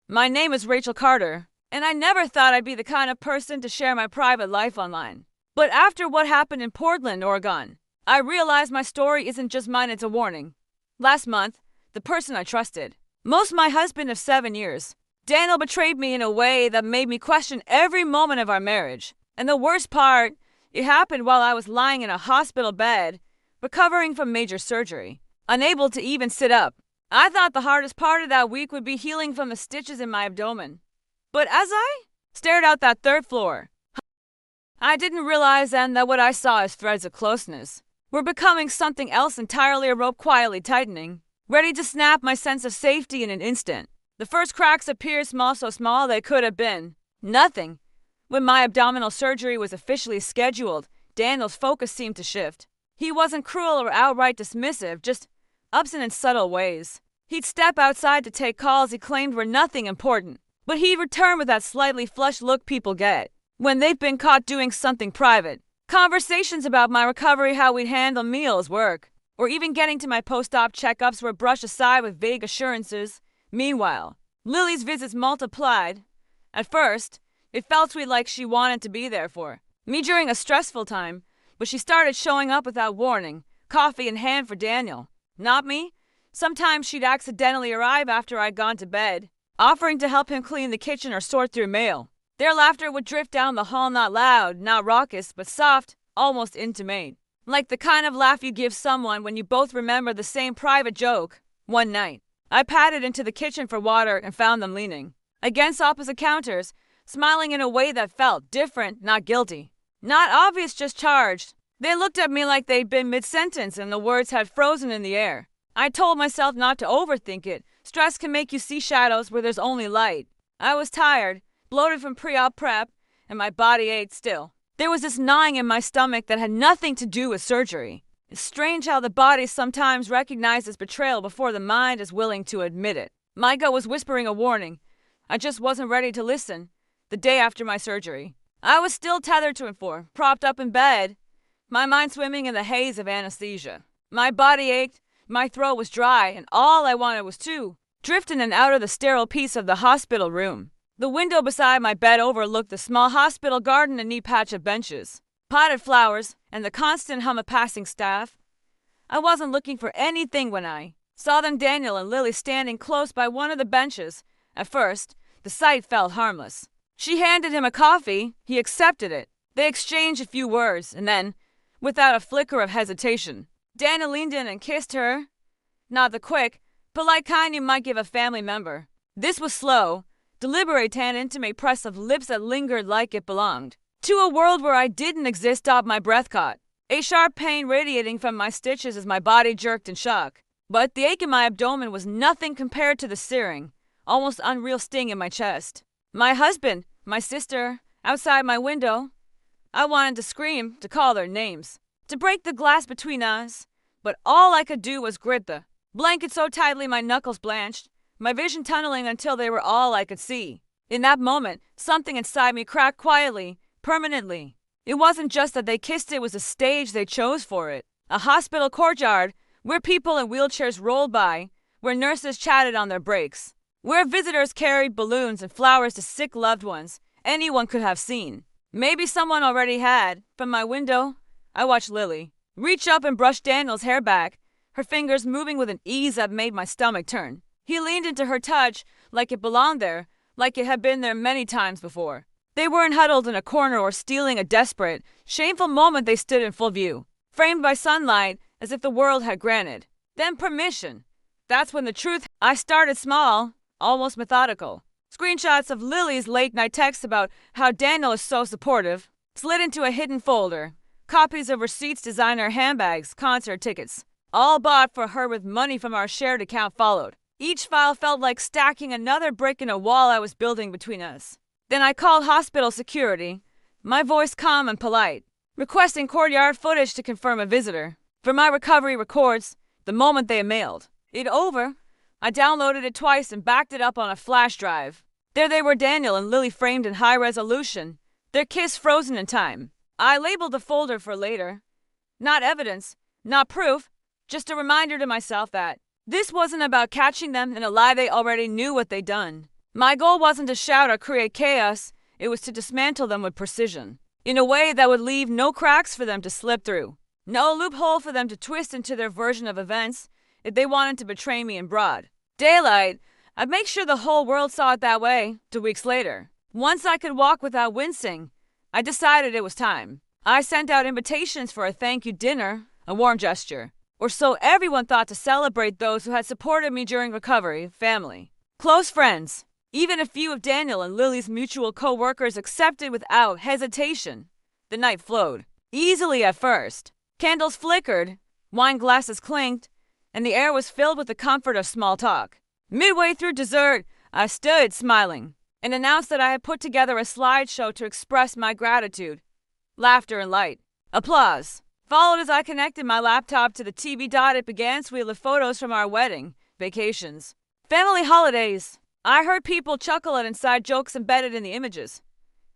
My name is Rachel Carter, and I never thought I'd be the kind of person to share my private life online. But after what happened in Portland, Oregon, I realized my story isn't just mine, it's a warning. Last month, the person I trusted, most my husband of 7 years, Daniel betrayed me in a way that made me question every moment of our marriage. And the worst part, it happened while I was lying in a hospital bed, recovering from major surgery, unable to even sit up. I thought the hardest part of that week would be healing from the stitches in my abdomen. But as I stared out that third floor, I didn't realize then that what I saw as threads of closeness were becoming something else entirely, a rope quietly tightening, ready to snap my sense of safety in an instant. The first cracks appeared small, so small they could have been nothing. When my abdominal surgery was officially scheduled, Daniel's focus seemed to shift. He wasn't cruel or outright dismissive, just absent in subtle ways. He'd step outside to take calls he claimed were nothing important, but he'd return with that slightly flushed look people get when they've been caught doing something private. Conversations about my recovery, how we'd handle meals, work, or even getting to my post-op checkups were brushed aside with vague assurances. Meanwhile, Lily's visits multiplied. At first, it felt sweet, like she wanted to be there for me during a stressful time, but she started showing up without warning, coffee in hand for Daniel. Not me. Sometimes she'd accidentally arrive after I'd gone to bed, offering to help him clean the kitchen or sort through mail. Their laughter would drift down the hall, not loud, not raucous, but soft, almost intimate. Like the kind of laugh you give someone when you both remember the same private joke. One night, I padded into the kitchen for water and found them leaning against opposite counters, smiling in a way that felt different, not guilty. Not obvious, just charged. They looked at me like they'd been mid-sentence and the words had frozen in the air. I told myself not to overthink it. Stress can make you see shadows where there's only light. I was tired, bloated from pre-op prep, and my body ached still. There was this gnawing in my stomach that had nothing to do with surgery. It's strange how the body sometimes recognizes betrayal before the mind is willing to admit it. My gut was whispering a warning. I just wasn't ready to listen. The day after my surgery, I was still tethered to Infor, propped up in bed, my mind swimming in the haze of anesthesia. My body ached, my throat was dry, and all I wanted was to drift in and out of the sterile peace of the hospital room. The window beside my bed overlooked the small hospital garden, a neat patch of benches, potted flowers, and the constant hum of passing staff. I wasn't looking for anything when I saw them, Daniel and Lily, standing close by one of the benches. At first, the sight felt harmless. She handed him a coffee. He accepted it. They exchanged a few words, and then, without a flicker of hesitation, Daniel leaned in and kissed her. Not the quick, polite kind you might give a family member. This was slow, deliberate, and intimate press of lips that lingered like it belonged to a world where I didn't exist. My breath caught, a sharp pain radiating from my stitches as my body jerked in shock. But the ache in my abdomen was nothing compared to the searing, almost unreal sting in my chest. My husband, my sister, outside my window. I wanted to scream, to call their names, to break the glass between us, but all I could do was grip the blanket so tightly my knuckles blanched, my vision tunneling until they were all I could see. In that moment, something inside me cracked quietly, permanently. It wasn't just that they kissed, it was a stage they chose for it. A hospital courtyard where people in wheelchairs rolled by, where nurses chatted on their breaks, where visitors carried balloons and flowers to sick loved ones anyone could have seen. Maybe someone already had. From my window, I watched Lily reach up and brush Daniel's hair back, her fingers moving with an ease that made my stomach turn. He leaned into her touch like it belonged there, like it had been there many times before. They weren't huddled in a corner or stealing a desperate, shameful moment. They stood in full view, framed by sunlight as if the world had granted them permission. That's when the truth. I started small, almost methodical. Screenshots of Lily's late-night texts about how Daniel is so supportive slid into a hidden folder. Copies of receipts, designer handbags, concert tickets, all bought for her with money from our shared account, followed. Each file felt like stacking another brick in a wall I was building between us. Then I called hospital security, my voice calm and polite, requesting courtyard footage to confirm a visitor. For my recovery records, the moment they mailed it over, I downloaded it twice and backed it up on a flash drive. There they were, Daniel and Lily framed in high resolution, their kiss frozen in time. I labeled the folder for later. Not evidence, not proof, just a reminder to myself that this wasn't about catching them in a lie. They already knew what they'd done. My goal wasn't to shout or create chaos, it was to dismantle them with precision, in a way that would leave no cracks for them to slip through, no loophole for them to twist into their version of events if they wanted to betray me in broad daylight. I'd make sure the whole world saw it that way 2 weeks later. Once I could walk without wincing, I decided it was time. I sent out invitations for a thank you dinner, a warm gesture, or so everyone thought, to celebrate those who had supported me during recovery, family, close friends. Even a few of Daniel and Lily's mutual co-workers accepted without hesitation. The night flowed easily at first. Candles flickered, wine glasses clinked, and the air was filled with the comfort of small talk. Midway through dessert, I stood smiling and announced that I had put together a slideshow to express my gratitude. Laughter and light applause followed as I connected my laptop to the TV. It began to wheel of photos from our wedding, vacations, family holidays. I heard people chuckle at inside jokes embedded in the images.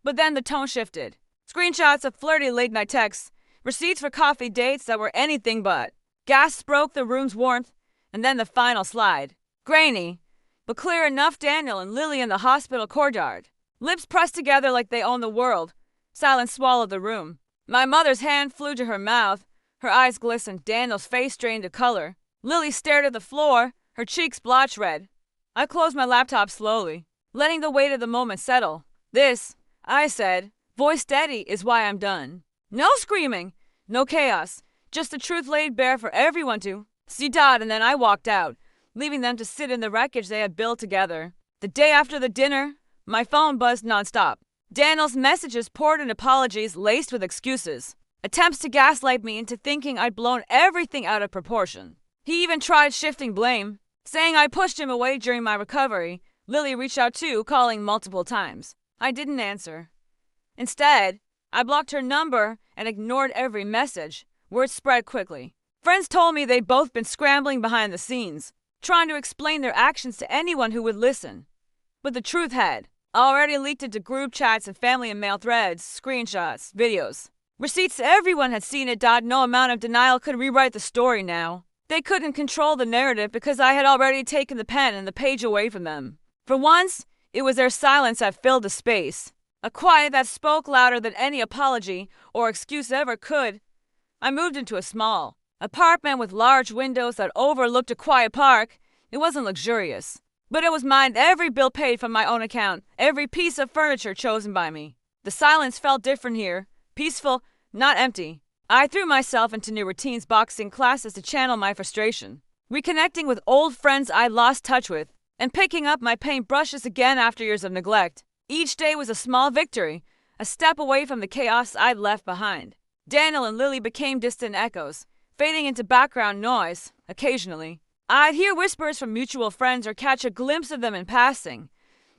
But then the tone shifted. Screenshots of flirty late-night texts, receipts for coffee dates that were anything but. Gasps broke the room's warmth, and then the final slide. Grainy, but clear enough. Daniel and Lily in the hospital courtyard. Lips pressed together like they owned the world. Silence swallowed the room. My mother's hand flew to her mouth. Her eyes glistened. Daniel's face drained to color. Lily stared at the floor, her cheeks blotch red. I closed my laptop slowly, letting the weight of the moment settle. This, I said, voice steady, is why I'm done. No screaming, no chaos, just the truth laid bare for everyone to see. And then I walked out, leaving them to sit in the wreckage they had built together. The day after the dinner, my phone buzzed nonstop. Daniel's messages poured in apologies laced with excuses, attempts to gaslight me into thinking I'd blown everything out of proportion. He even tried shifting blame, saying I pushed him away during my recovery. Lily reached out too, calling multiple times. I didn't answer. Instead, I blocked her number and ignored every message. Word spread quickly. Friends told me they'd both been scrambling behind the scenes, trying to explain their actions to anyone who would listen. But the truth had already leaked into group chats and family and mail threads, screenshots, videos. Receipts. Everyone had seen it. No amount of denial could rewrite the story now. They couldn't control the narrative because I had already taken the pen and the page away from them. For once, it was their silence that filled the space, a quiet that spoke louder than any apology or excuse ever could. I moved into a small apartment with large windows that overlooked a quiet park. It wasn't luxurious, but it was mine. Every bill paid from my own account, every piece of furniture chosen by me. The silence felt different here, peaceful, not empty. I threw myself into new routines, boxing classes to channel my frustration, reconnecting with old friends I lost touch with, and picking up my paintbrushes again after years of neglect. Each day was a small victory, a step away from the chaos I'd left behind. Daniel and Lily became distant echoes, fading into background noise. Occasionally, I'd hear whispers from mutual friends or catch a glimpse of them in passing,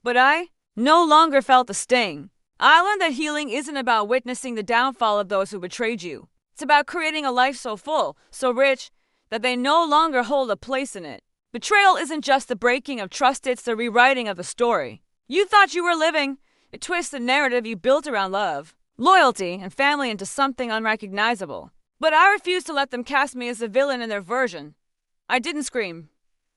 but I no longer felt the sting. I learned that healing isn't about witnessing the downfall of those who betrayed you. It's about creating a life so full, so rich, that they no longer hold a place in it. Betrayal isn't just the breaking of trust, it's the rewriting of the story you thought you were living. It twists the narrative you built around love, loyalty, and family into something unrecognizable. But I refuse to let them cast me as the villain in their version. I didn't scream.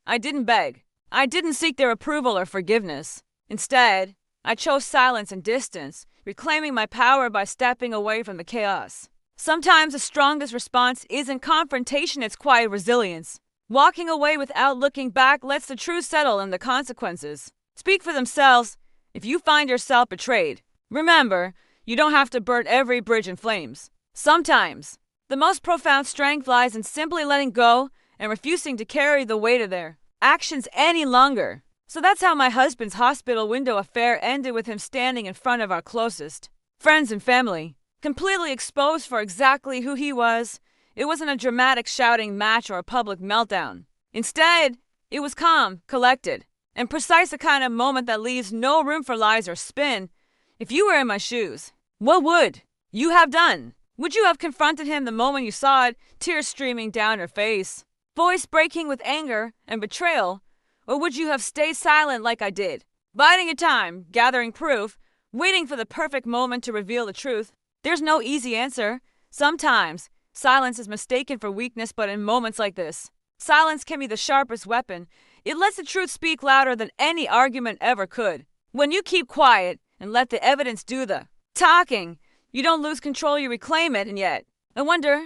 I didn't beg. I didn't seek their approval or forgiveness. Instead, I chose silence and distance, reclaiming my power by stepping away from the chaos. Sometimes the strongest response isn't confrontation, it's quiet resilience. Walking away without looking back lets the truth settle and the consequences speak for themselves. If you find yourself betrayed, remember, you don't have to burn every bridge in flames. Sometimes, the most profound strength lies in simply letting go and refusing to carry the weight of their actions any longer. So that's how my husband's hospital window affair ended, with him standing in front of our closest friends and family, completely exposed for exactly who he was. It wasn't a dramatic shouting match or a public meltdown. Instead, it was calm, collected, and precise, the kind of moment that leaves no room for lies or spin. If you were in my shoes, what would you have done? Would you have confronted him the moment you saw it, tears streaming down her face, voice breaking with anger and betrayal? Or would you have stayed silent like I did, biding your time, gathering proof, waiting for the perfect moment to reveal the truth? There's no easy answer. Sometimes silence is mistaken for weakness, but in moments like this, silence can be the sharpest weapon. It lets the truth speak louder than any argument ever could. When you keep quiet and let the evidence do the talking, you don't lose control, you reclaim it. And yet, I wonder,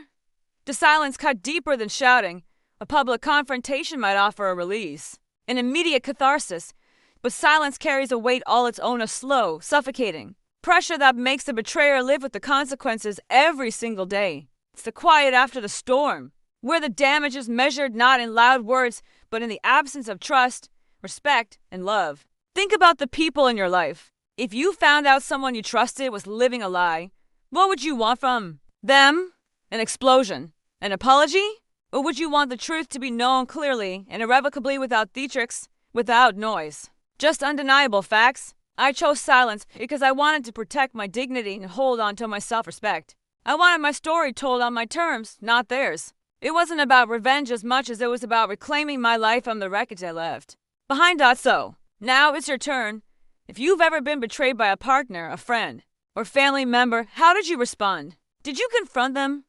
does silence cut deeper than shouting? A public confrontation might offer a release, an immediate catharsis, but silence carries a weight all its own, a slow, suffocating pressure that makes the betrayer live with the consequences every single day. It's the quiet after the storm, where the damage is measured not in loud words, but in the absence of trust, respect, and love. Think about the people in your life. If you found out someone you trusted was living a lie, what would you want from them? An explosion? An apology? Or would you want the truth to be known clearly and irrevocably without theatrics, without noise? Just undeniable facts. I chose silence because I wanted to protect my dignity and hold on to my self-respect. I wanted my story told on my terms, not theirs. It wasn't about revenge as much as it was about reclaiming my life from the wreckage I left behind. So, now it's your turn. If you've ever been betrayed by a partner, a friend, or family member, how did you respond? Did you confront them,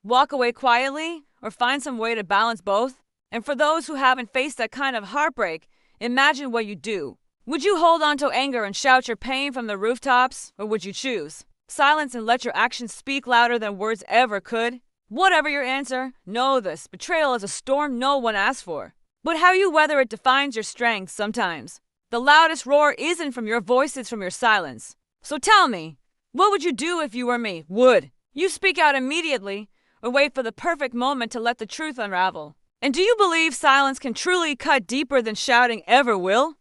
walk away quietly, or find some way to balance both? And for those who haven't faced that kind of heartbreak, imagine what you do. Would you hold on to anger and shout your pain from the rooftops, or would you choose silence and let your actions speak louder than words ever could? Whatever your answer, know this: betrayal is a storm no one asked for. But how you weather it defines your strength sometimes. The loudest roar isn't from your voice, it's from your silence. So tell me, what would you do if you were me? Would you speak out immediately, or wait for the perfect moment to let the truth unravel? And do you believe silence can truly cut deeper than shouting ever will?